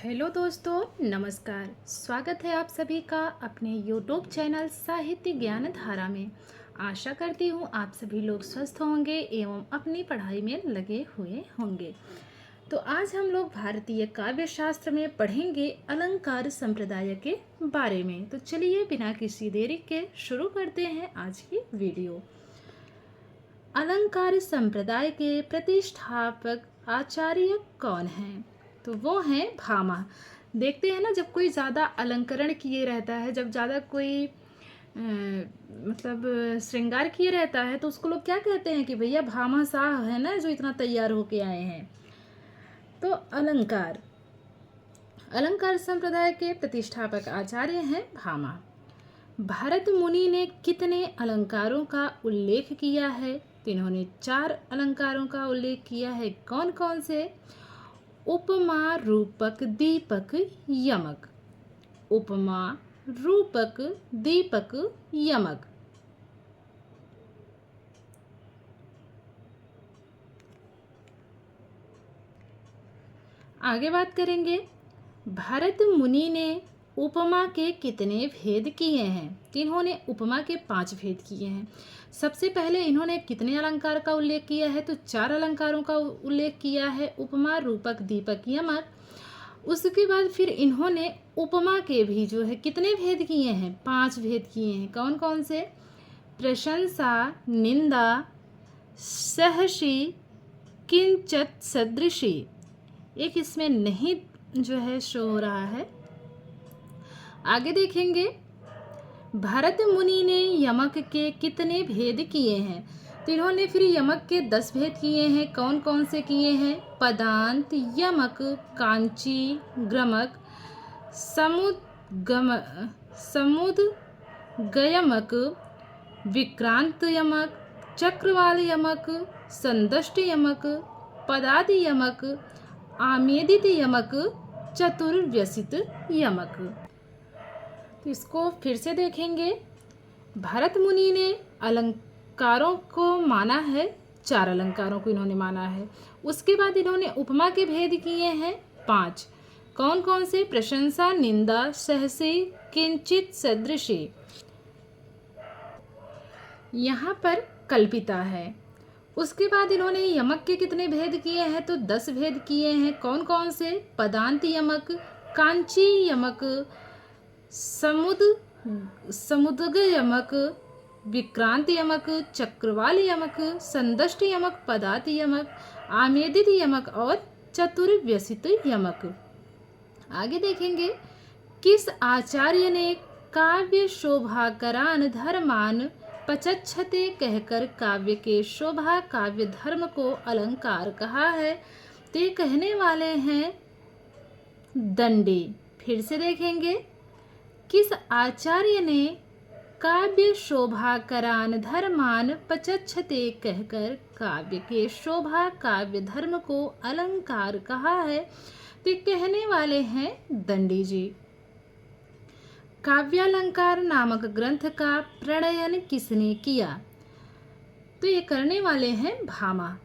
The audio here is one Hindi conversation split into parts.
हेलो दोस्तों, नमस्कार। स्वागत है आप सभी का अपने यूट्यूब चैनल साहित्य ज्ञान धारा में। आशा करती हूँ आप सभी लोग स्वस्थ होंगे एवं अपनी पढ़ाई में लगे हुए होंगे। तो आज हम लोग भारतीय काव्य शास्त्र में पढ़ेंगे अलंकार संप्रदाय के बारे में। तो चलिए बिना किसी देरी के शुरू करते हैं आज की वीडियो। अलंकार संप्रदाय के प्रतिष्ठापक आचार्य कौन हैं? तो वो हैं भामा। देखते हैं ना, जब कोई ज़्यादा अलंकरण किए रहता है, जब ज़्यादा कोई मतलब श्रृंगार किए रहता है, तो उसको लोग क्या कहते हैं कि भैया भामा शाह है ना, जो इतना तैयार होके आए हैं। तो अलंकार संप्रदाय के प्रतिष्ठापक आचार्य हैं भामा। भरत मुनि ने कितने अलंकारों का उल्लेख किया है? तो इन्होंने 4 अलंकारों का उल्लेख किया है। कौन कौन से? उपमा, रूपक, दीपक, यमक। उपमा, रूपक, दीपक, यमक। आगे बात करेंगे, भरत मुनि ने उपमा के कितने भेद किए हैं? तो इन्होंने उपमा के 5 भेद किए हैं। सबसे पहले इन्होंने कितने अलंकार का उल्लेख किया है? तो 4 अलंकारों का उल्लेख किया है, उपमा, रूपक, दीपक, यमक। उसके बाद फिर इन्होंने उपमा के भी जो है कितने भेद किए हैं? 5 भेद किए हैं। कौन कौन से? प्रशंसा, निंदा, सहसी, किंचित सदृशी। एक इसमें नहीं जो है शो हो रहा है। आगे देखेंगे, भरत मुनि ने यमक के कितने भेद किए हैं? तो इन्होंने फिर यमक के 10 भेद किए हैं। कौन कौन से किए हैं? पदांत, यमक, कांची, ग्रमक, समुद्गयमक, विक्रांत यमक, चक्रवाल यमक, संदष्ट यमक, पदादि यमक, आमेदित यमक, चतुर्व्यसित यमक। तो इसको फिर से देखेंगे। भरत मुनि ने अलंकारों को माना है, 4 अलंकारों को इन्होंने माना है। उसके बाद इन्होंने उपमा के भेद किए हैं 5। कौन कौन से? प्रशंसा, निंदा, सहसी, किंचित सदृशी। यहाँ पर कल्पिता है। उसके बाद इन्होंने यमक के कितने भेद किए हैं? तो 10 भेद किए हैं। कौन कौन से? पदांत यमक, कांची यमक, समुद्ग यमक, विक्रांत यमक, चक्रवाल यमक, संदष्ट यमक, पदात यमक, आमेदित यमक और चतुर्व्यसित यमक। आगे देखेंगे, किस आचार्य ने काव्य शोभाकरान धर्मान पचच्छते कहकर काव्य के शोभा काव्य धर्म को अलंकार कहा है? तो ये कहने वाले हैं दंडी। फिर से देखेंगे, किस आचार्य ने काव्य शोभाकरान धर्मान पचच्छते कहकर काव्य के शोभा काव्य धर्म को अलंकार कहा है? तो कहने वाले हैं दंडी जी। काव्यालंकार नामक ग्रंथ का प्रणयन किसने किया? तो ये करने वाले हैं भामा।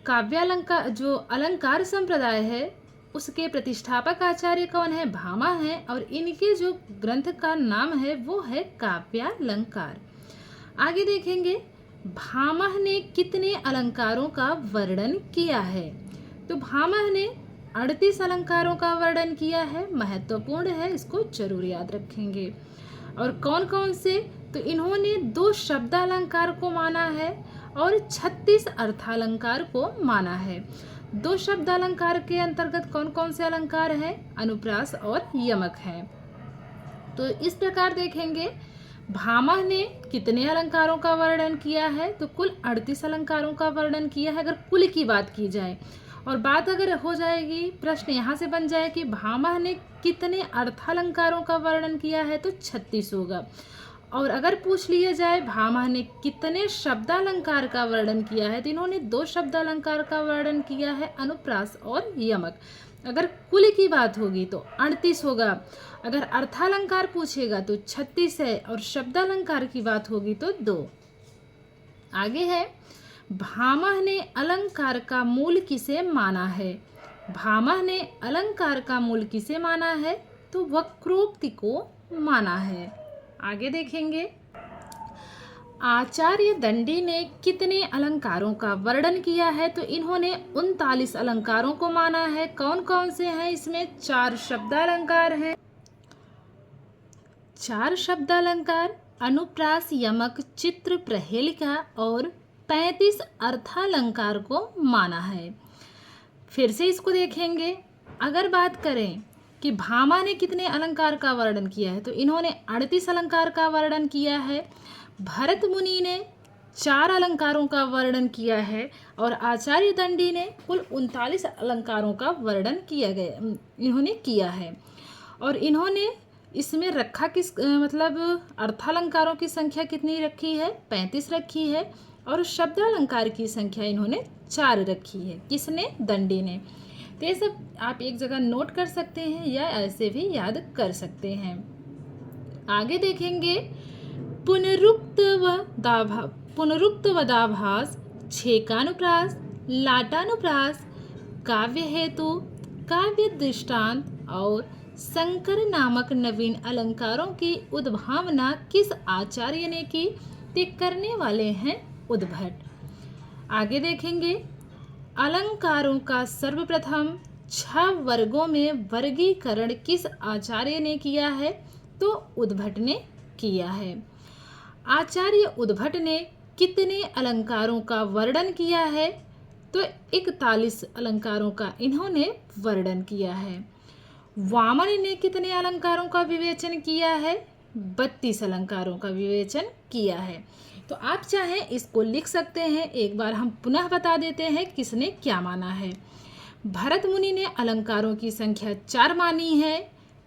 काव्यालंकार जो अलंकार संप्रदाय है उसके प्रतिष्ठापक आचार्य कौन है? भामा हैं। और इनके जो ग्रंथ का नाम है वो है काव्यालंकार। आगे देखेंगे, भामा ने कितने अलंकारों का वर्णन किया है? तो भामा ने 38 अलंकारों का वर्णन किया है। महत्वपूर्ण है, इसको जरूर याद रखेंगे। और कौन कौन से? तो इन्होंने 2 शब्दालंकार को माना है और 36 अर्थालंकार को माना है। 2 शब्दालंकार के अंतर्गत कौन कौन से अलंकार हैं? अनुप्रास और यमक हैं। तो इस प्रकार देखेंगे, भामा ने कितने अलंकारों का वर्णन किया है? तो कुल 38 अलंकारों का वर्णन किया है, अगर कुल की बात की जाए। और बात अगर हो जाएगी, प्रश्न यहाँ से बन जाए कि भामा ने कितने अर्थालंकारों का वर्णन किया है, तो 36 होगा। और अगर पूछ लिया जाए भामा ने कितने शब्दालंकार का वर्णन किया है, तो इन्होंने 2 शब्दालंकार का वर्णन किया है, अनुप्रास और यमक। अगर कुल की बात होगी तो 38 होगा। अगर अर्थालंकार पूछेगा तो 36 है और शब्दालंकार की बात होगी तो 2। आगे है, भामा ने अलंकार का मूल किसे माना है? भामह ने अलंकार का मूल किसे माना है? तो वक्रोक्ति को माना है। आगे देखेंगे, आचार्य दंडी ने कितने अलंकारों का वर्णन किया है? तो इन्होंने 39 अलंकारों को माना है। कौन कौन से हैं इसमें? 4 शब्दालंकार हैं। 4 शब्दालंकार अनुप्रास, यमक, चित्र, प्रहेलिका और 35 अर्थालंकार को माना है। फिर से इसको देखेंगे। अगर बात करें कि भामा ने कितने अलंकार का वर्णन किया है, तो इन्होंने 38 अलंकार का वर्णन किया है। भरत मुनि ने 4 अलंकारों का वर्णन किया है और आचार्य दंडी ने कुल 39 अलंकारों का वर्णन इन्होंने किया है। और इन्होंने इसमें रखा मतलब अर्थालंकारों की संख्या कितनी रखी है? 35 रखी है। और शब्दालंकार की संख्या इन्होंने 4 रखी है। किसने? दंडी ने। तो ये सब आप एक जगह नोट कर सकते हैं या ऐसे भी याद कर सकते हैं। आगे देखेंगे, पुनरुक्त वदाभास, छेकानुप्रास, लाटानुप्रास, काव्य हेतु, काव्य दृष्टांत और संकर नामक नवीन अलंकारों की उद्भावना किस आचार्य ने की? ते करने वाले हैं उद्भट। आगे देखेंगे, अलंकारों का सर्वप्रथम 6 वर्गों में वर्गीकरण किस आचार्य ने किया है? तो उद्भट ने किया है। आचार्य उद्भट ने कितने अलंकारों का वर्णन किया है? तो 41 अलंकारों का इन्होंने वर्णन किया है। वामन ने कितने अलंकारों का विवेचन किया है? 32 अलंकारों का विवेचन किया है। तो आप चाहें इसको लिख सकते हैं। एक बार हम पुनः बता देते हैं किसने क्या माना है। भरत मुनि ने अलंकारों की संख्या 4 मानी है।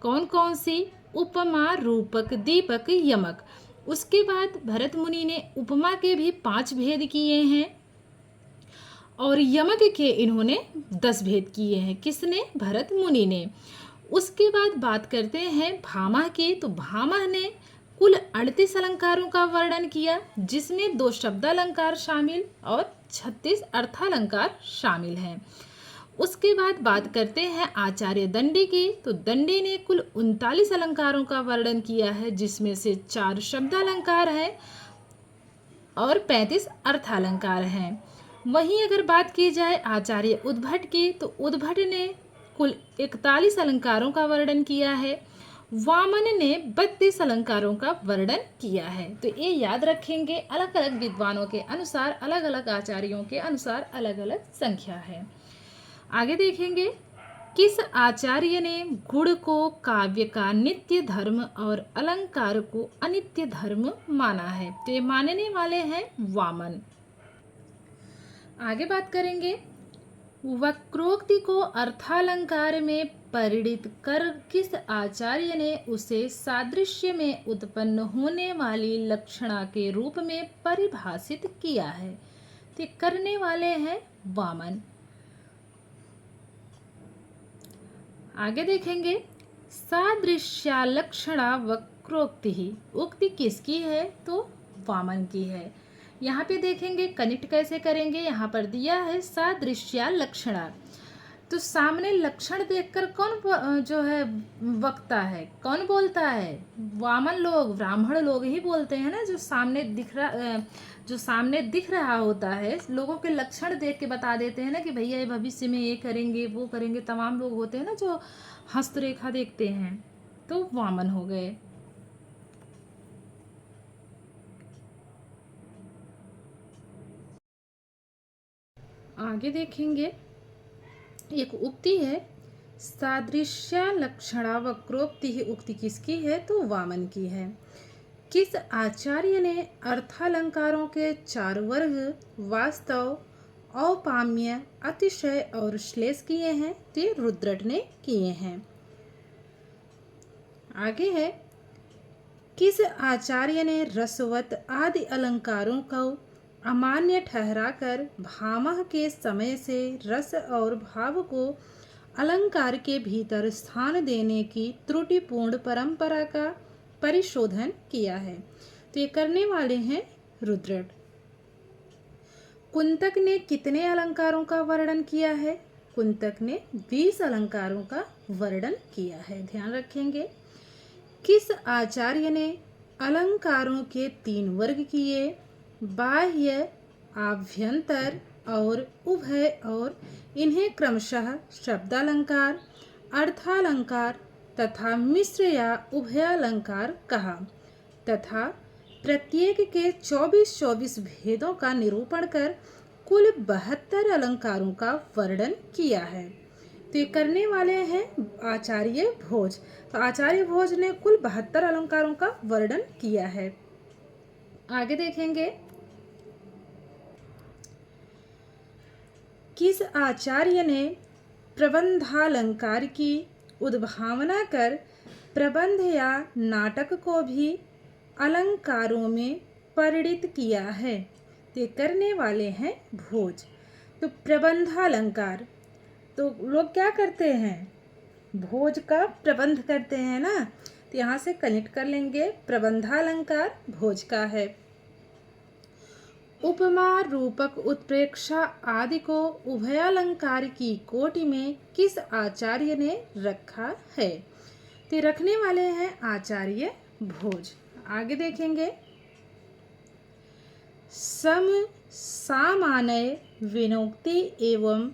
कौन कौन सी? उपमा, रूपक, दीपक, यमक। उसके बाद भरत मुनि ने उपमा के भी 5 भेद किए हैं और यमक के इन्होंने 10 भेद किए हैं। किसने? भरत मुनि ने। उसके बाद बात करते हैं भामा की। तो भामा ने कुल 38 अलंकारों का वर्णन किया, जिसमें 2 शब्दालंकार शामिल और 36 अर्थालंकार शामिल हैं। उसके बाद बात करते हैं आचार्य दंडी की। तो दंडी ने कुल 39 अलंकारों का वर्णन किया है, जिसमें से 4 शब्दालंकार हैं और 35 अर्थालंकार हैं। वहीं अगर बात की जाए आचार्य उद्भट की, तो उद्भट ने कुल 41 अलंकारों का वर्णन किया है। वामन ने 32 अलंकारों का वर्णन किया है। तो ये याद रखेंगे, अलग अलग विद्वानों के अनुसार, अलग अलग आचार्यों के अनुसार अलग अलग संख्या है। आगे देखेंगे, किस आचार्य ने गुण को काव्य का नित्य धर्म और अलंकार को अनित्य धर्म माना है? तो ये मानने वाले हैं वामन। आगे बात करेंगे, वक्रोक्ति को अर्थालंकार में परिणित कर किस आचार्य ने उसे सादृश्य में उत्पन्न होने वाली लक्षणा के रूप में परिभाषित किया है? तो करने वाले हैं वामन। आगे देखेंगे, सादृश्यालक्षणा वक्रोक्ति ही उक्ति किसकी है? तो वामन की है। यहाँ पे देखेंगे कनेक्ट कैसे करेंगे। यहाँ पर दिया है सादृश्यालक्षणा। तो सामने लक्षण देखकर कौन जो है वक्ता है, कौन बोलता है? वामन लोग, ब्राह्मण लोग ही बोलते हैं ना। जो सामने दिख रहा होता है, लोगों के लक्षण देख के बता देते हैं ना कि भैया ये भविष्य में ये करेंगे वो करेंगे। तमाम लोग होते हैं ना जो हस्तरेखा देखते हैं, तो वामन हो गए। आगे देखेंगे, एक उक्ति है, सादृश्यालक्षणा वक्रोक्ति ही उक्ति किसकी है? तो वामन की है। किस आचार्य ने अर्थालंकारों के 4 वर्ग वास्तव, औपाम्य, अतिशय और श्लेष किए हैं? तो ये रुद्रट ने किए हैं। आगे है, किस आचार्य ने रसवत आदि अलंकारों को अमान्य ठहराकर भामह के समय से रस और भाव को अलंकार के भीतर स्थान देने की त्रुटिपूर्ण परंपरा का परिशोधन किया है? तो ये करने वाले हैं रुद्रट। कुंतक ने कितने अलंकारों का वर्णन किया है? कुंतक ने 20 अलंकारों का वर्णन किया है। ध्यान रखेंगे। किस आचार्य ने अलंकारों के 3 वर्ग किए? बाह्य, आभ्यंतर और उभय, और इन्हें क्रमशः शब्दालंकार, अर्थालंकार तथा मिश्र या उभयालंकार कहा, तथा प्रत्येक के 24-24 भेदों का निरूपण कर कुल 72 अलंकारों का वर्णन किया है। तो ये करने वाले हैं आचार्य भोज। तो आचार्य भोज ने कुल 72 अलंकारों का वर्णन किया है। आगे देखेंगे। किस आचार्य ने प्रबंधालंकार की उद्भावना कर प्रबंध या नाटक को भी अलंकारों में परिणित किया है? ते करने वाले हैं भोज। तो प्रबंधालंकार, तो लोग क्या करते हैं? भोज का प्रबंध करते हैं ना, तो यहाँ से कनेक्ट कर लेंगे। प्रबंधालंकार भोज का है। उपमा, रूपक, उत्प्रेक्षा आदि को उभयालंकार की कोटि में किस आचार्य ने रखा है? तो रखने वाले हैं आचार्य भोज। आगे देखेंगे। सम, सामान्य, विनोक्ति एवं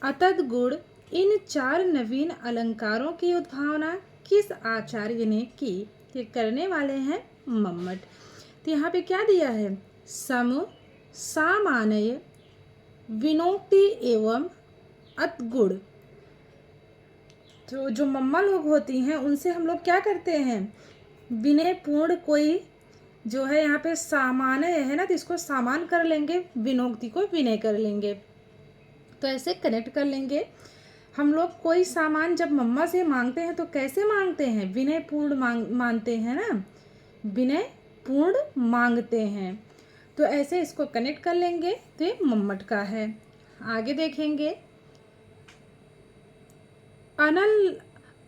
अतद्गुण, इन 4 नवीन अलंकारों की उद्भावना किस आचार्य ने की? ये करने वाले हैं मम्मट। तो यहाँ पे क्या दिया है? सम, सामान्य, विनोक्ति एवं अतगुण। तो जो मम्मा लोग होती हैं उनसे हम लोग क्या करते हैं? विनय पूर्ण कोई जो है यहाँ पे सामान्य है ना, तो इसको सामान कर लेंगे, विनोक्ति को विनय कर लेंगे। तो ऐसे कनेक्ट कर लेंगे। हम लोग कोई सामान जब मम्मा से मांगते हैं तो कैसे मांगते हैं? विनय पूर्ण मांगते हैं ना, विनय पूर्ण मांगते हैं। तो ऐसे इसको कनेक्ट कर लेंगे। तो ये मम्मट का है। आगे देखेंगे।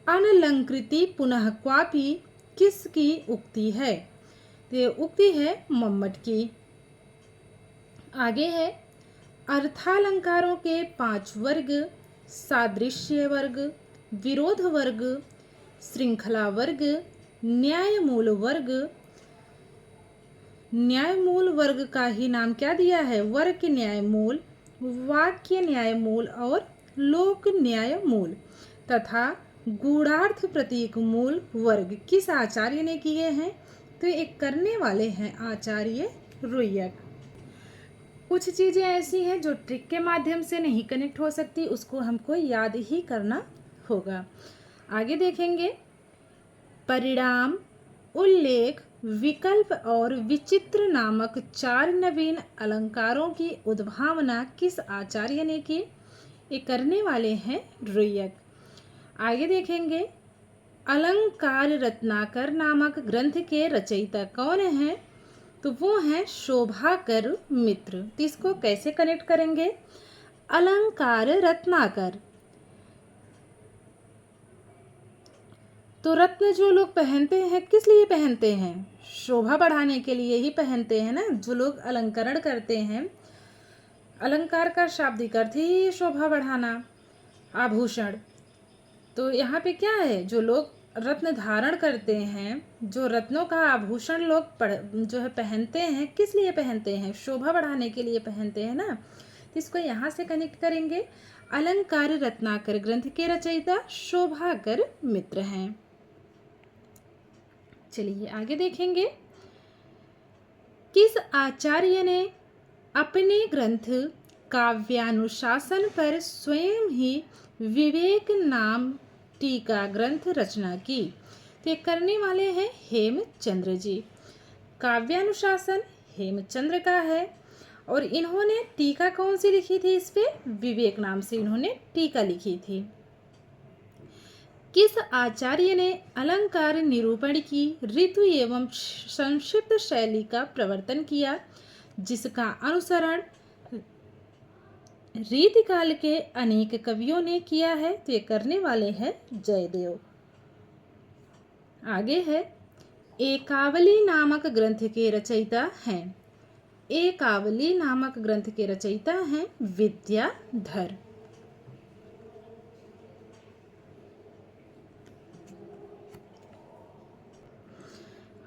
अनलंकृति पुनः क्वापि किसकी उक्ति है? तो ये उक्ति है मम्मट की। आगे है अर्थालंकारों के 5 वर्ग: सादृश्य वर्ग, विरोध वर्ग, श्रृंखला वर्ग, न्यायमूल वर्ग। न्यायमूल वर्ग का ही नाम क्या दिया है? वर्ग न्यायमूल, वाक्य न्यायमूल और लोक न्यायमूल, तथा गूढ़ार्थ प्रतीक मूल वर्ग किस आचार्य ने किए हैं? तो एक करने वाले हैं आचार्य रुय्यक। कुछ चीज़ें ऐसी हैं जो ट्रिक के माध्यम से नहीं कनेक्ट हो सकती, उसको हमको याद ही करना होगा। आगे देखेंगे। परिणाम, उल्लेख, विकल्प और विचित्र नामक 4 नवीन अलंकारों की उद्भावना किस आचार्य ने की? ये करने वाले हैं रुय्यक। आगे देखेंगे। अलंकार रत्नाकर नामक ग्रंथ के रचयिता कौन हैं? तो वो हैं शोभाकर मित्र। तो इसको कैसे कनेक्ट करेंगे? अलंकार रत्नाकर, तो रत्न जो लोग पहनते हैं किस लिए पहनते हैं? शोभा बढ़ाने के लिए ही पहनते हैं ना। जो लोग अलंकरण करते हैं, अलंकार का शाब्दिक अर्थ ही शोभा बढ़ाना, आभूषण। तो यहाँ पे क्या है? जो लोग रत्न धारण करते हैं, जो रत्नों का आभूषण लोग जो है पहनते हैं, किस लिए पहनते हैं? शोभा बढ़ाने के लिए पहनते हैं ना। तो इसको यहाँ से कनेक्ट करेंगे। अलंकार रत्नाकर ग्रंथ के रचयिता शोभाकर मित्र हैं। चलिए आगे देखेंगे। किस आचार्य ने अपने ग्रंथ काव्यानुशासन पर स्वयं ही विवेक नाम टीका ग्रंथ रचना की? तो ये करने वाले हैं हेमचंद्र जी। काव्यानुशासन हेमचंद्र का है और इन्होंने टीका कौन सी लिखी थी? इस पे विवेक नाम से इन्होंने टीका लिखी थी। किस आचार्य ने अलंकार निरूपण की ऋतु एवं संक्षिप्त शैली का प्रवर्तन किया, जिसका अनुसरण रीतिकाल के अनेक कवियों ने किया है? तो ये करने वाले हैं जयदेव। आगे है एकावली नामक ग्रंथ के रचयिता हैं। एकावली नामक ग्रंथ के रचयिता हैं विद्याधर।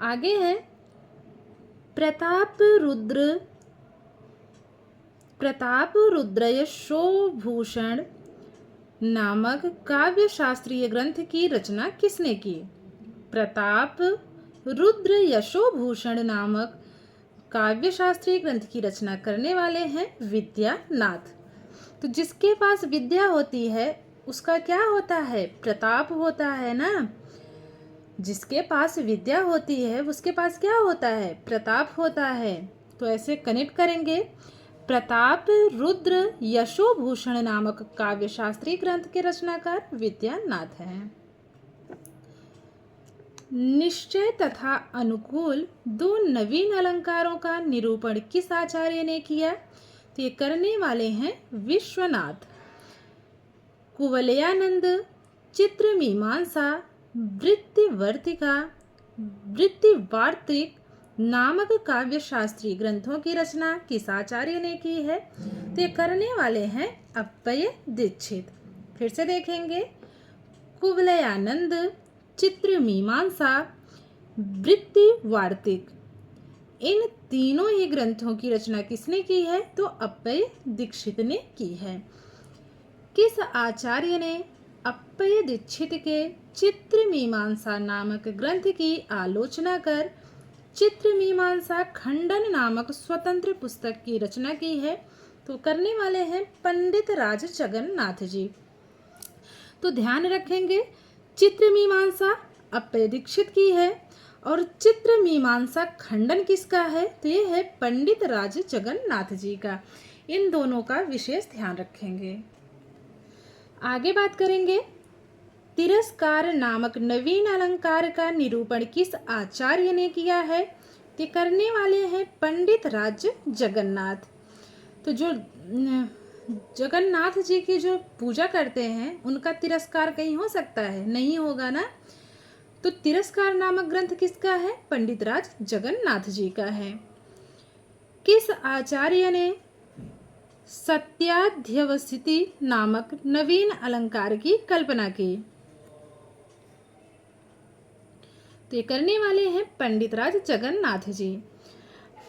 आगे है प्रताप रुद्र यशोभूषण नामक काव्य शास्त्रीय ग्रंथ की रचना किसने की? प्रताप रुद्र यशोभूषण नामक काव्य शास्त्रीय ग्रंथ की रचना करने वाले हैं विद्यानाथ। तो जिसके पास विद्या होती है उसका क्या होता है? प्रताप होता है ना। जिसके पास विद्या होती है उसके पास क्या होता है? प्रताप होता है। तो ऐसे कनेक्ट करेंगे, प्रताप रुद्र यशोभूषण नामक काव्य शास्त्रीय ग्रंथ के रचनाकार विद्यानाथ हैं। निश्चय तथा अनुकूल दो नवीन अलंकारों का निरूपण किस आचार्य ने किया? तो ये करने वाले हैं विश्वनाथ। कुवलयानंद चित्रमीमांसा वृत्तिवर्तिका वृत्तिवार्तिक नामक काव्य शास्त्रीय ग्रंथों की रचना किस आचार्य ने की है? तो ये करने वाले हैं अप्पय दीक्षित। फिर से देखेंगे, कुवलयानंद चित्रमीमांसा वृत्तिवार्तिक, इन तीनों ही ग्रंथों की रचना किसने की है? तो अप्पय दीक्षित ने की है। किस आचार्य ने अप्पय दीक्षित के चित्रमीमांसा नामक ग्रंथ की आलोचना कर चित्रमीमांसा खंडन नामक स्वतंत्र पुस्तक की रचना की है? तो करने वाले हैं पंडित राज जगन्नाथ जी। तो ध्यान रखेंगे, चित्रमीमांसा अप्पय दीक्षित की है और चित्रमीमांसा खंडन किसका है? तो ये है पंडित राज जगन्नाथ जी का। इन दोनों का विशेष ध्यान रखेंगे। आगे बात करेंगे, तिरस्कार नामक नवीन अलंकार का निरूपण किस आचार्य ने किया है? तो करने वाले हैं पंडित राज जगन्नाथ। तो जो जगन्नाथ जी की जो पूजा करते हैं उनका तिरस्कार कहीं हो सकता है? नहीं होगा ना। तो तिरस्कार नामक ग्रंथ किसका है? पंडित राज जगन्नाथ जी का है। किस आचार्य ने सत्याध्यवसिति नामक नवीन अलंकार की कल्पना की? तो ये करने वाले हैं पंडित राज जगन्नाथ जी।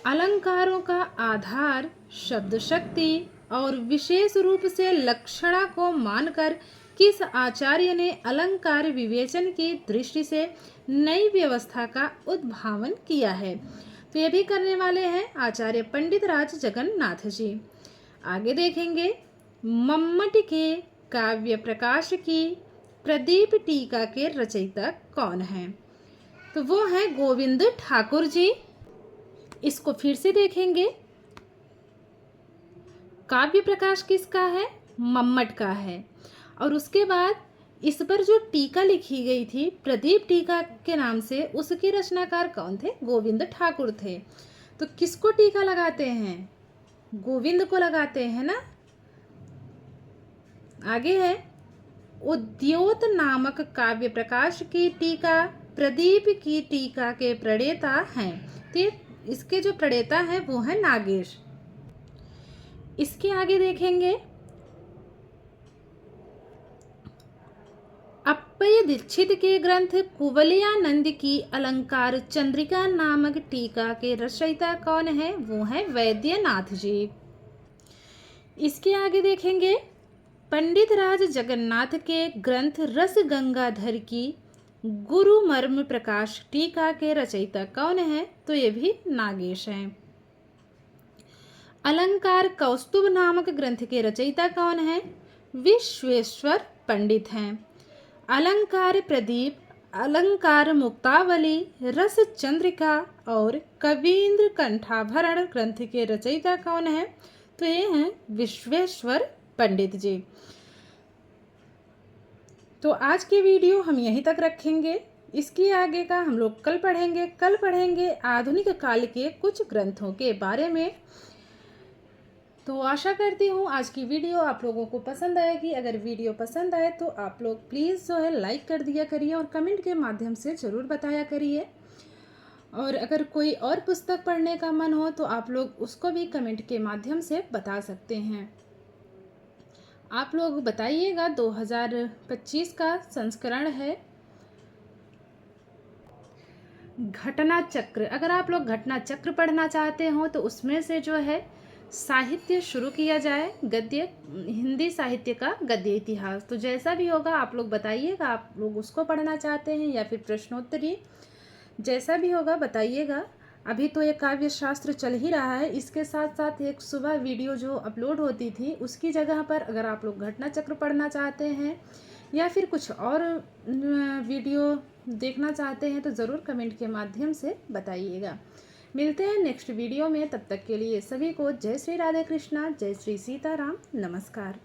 अलंकारों का आधार शब्द शक्ति और विशेष रूप से लक्षणा को मानकर किस आचार्य ने अलंकार विवेचन की दृष्टि से नई व्यवस्था का उद्भावन किया है? तो ये भी करने वाले हैं आचार्य पंडित राज जगन्नाथ जी। आगे देखेंगे, मम्मट के काव्य प्रकाश की प्रदीप टीका के रचयिता कौन हैं? तो वो है गोविंद ठाकुर जी। इसको फिर से देखेंगे, काव्य प्रकाश किसका है? मम्मट का है। और उसके बाद इस पर जो टीका लिखी गई थी प्रदीप टीका के नाम से, उसके रचनाकार कौन थे? गोविंद ठाकुर थे। तो किसको टीका लगाते हैं? गोविंद को लगाते हैं ना। आगे है, उद्योत नामक काव्य प्रकाश की टीका प्रदीप की टीका के प्रणेता हैं। तो इसके जो प्रणेता हैं वो है नागेश। इसके आगे देखेंगे, अप्पय दीक्षित के ग्रंथ कुवलयानंद की अलंकार चंद्रिका नामक टीका के रचयिता कौन है? वो है वैद्यनाथ जी। इसके आगे देखेंगे, पंडित राज जगन्नाथ के ग्रंथ रस गंगाधर की गुरु मर्म प्रकाश टीका के रचयिता कौन है? तो ये भी नागेश हैं। अलंकार कौस्तुभ नामक ग्रंथ के रचयिता कौन है? विश्वेश्वर पंडित हैं। अलंकार प्रदीप, अलंकार मुक्तावली, रस चंद्रिका और कवींद्र कंठाभरण ग्रंथ के रचयिता कौन है? तो ये हैं विश्वेश्वर पंडित जी। तो आज की वीडियो हम यहीं तक रखेंगे। इसके आगे का हम लोग कल पढ़ेंगे आधुनिक काल के कुछ ग्रंथों के बारे में। तो आशा करती हूँ आज की वीडियो आप लोगों को पसंद आएगी। अगर वीडियो पसंद आए तो आप लोग प्लीज़ जो है लाइक कर दिया करिए और कमेंट के माध्यम से ज़रूर बताया करिए। और अगर कोई और पुस्तक पढ़ने का मन हो तो आप लोग उसको भी कमेंट के माध्यम से बता सकते हैं। आप लोग बताइएगा, 2025 का संस्करण है। घटना चक्र, अगर आप लोग घटना चक्र पढ़ना चाहते हो तो उसमें से जो है साहित्य शुरू किया जाए, गद्य, हिंदी साहित्य का गद्य इतिहास। तो जैसा भी होगा आप लोग बताइएगा, आप लोग उसको पढ़ना चाहते हैं या फिर प्रश्नोत्तरी, जैसा भी होगा बताइएगा। अभी तो ये काव्य शास्त्र चल ही रहा है, इसके साथ साथ एक सुबह वीडियो जो अपलोड होती थी उसकी जगह पर अगर आप लोग घटना चक्र पढ़ना चाहते हैं या फिर कुछ और वीडियो देखना चाहते हैं तो ज़रूर कमेंट के माध्यम से बताइएगा। मिलते हैं नेक्स्ट वीडियो में, तब तक के लिए सभी को जय श्री राधे कृष्णा, जय श्री सीताराम, नमस्कार।